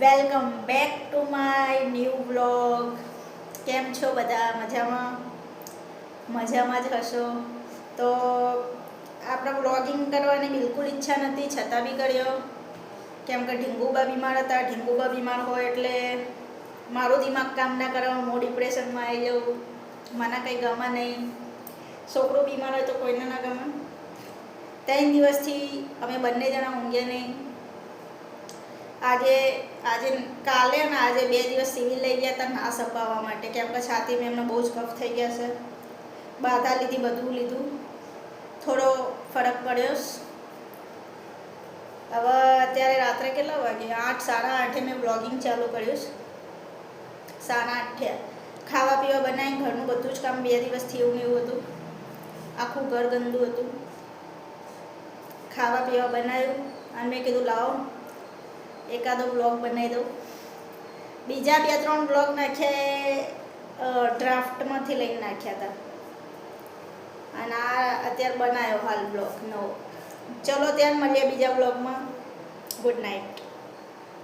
Welcome back to my new vlog. કેમ છો બધા? મજામાં? મજામાં જ હશો. તો આપણે વ્લોગિંગ કરવાની બિલકુલ ઈચ્છા નથી, છતાં બી કર્યો, કેમ કે ઢીંગુબા બીમાર હતા. ઢીંગુબા બીમાર હોય એટલે મારું દિમાગ કામ ના કરે, હું ડિપ્રેશનમાં આવી જાઉં, મને કંઈ ગમે નહીં. છોકરો બીમાર હોય તો કોઈને ના ગમે. 3 દિવસથી અમે બંને જણા ઊંઘ્યા નહીં. કાલે અને આજે 2 દિવસ સિવિલ લઈ ગયા હતા નાસ અપાવવા માટે, કેમ કે છાતીમાં એમને બહુ જ કફ થઈ ગયા છે. બાધા લીધી, બધું લીધું, થોડો ફરક પડ્યો. હવે અત્યારે રાત્રે કેટલા વાગે? 8, સાડા 8 મેં બ્લોગિંગ ચાલુ કર્યું. 8:30 થયા. ખાવા પીવા બનાવી, ઘરનું બધું જ કામ 2 દિવસથી એવું ને એવું હતું. આખું ઘર ગંદુ હતું. ખાવા પીવા બનાવ્યું અને મેં કીધું લાવો એકાદો બ્લોગ બનાવી દઉં. બીજા 2-3 બ્લોગ નાખ્યા, ડ્રાફ્ટમાંથી લઈને નાખ્યા હતા, અને આ અત્યારે બનાવ્યો હાલ બ્લોગ નવો. ચલો ત્યાં મળીએ બીજા બ્લોગમાં. Good night.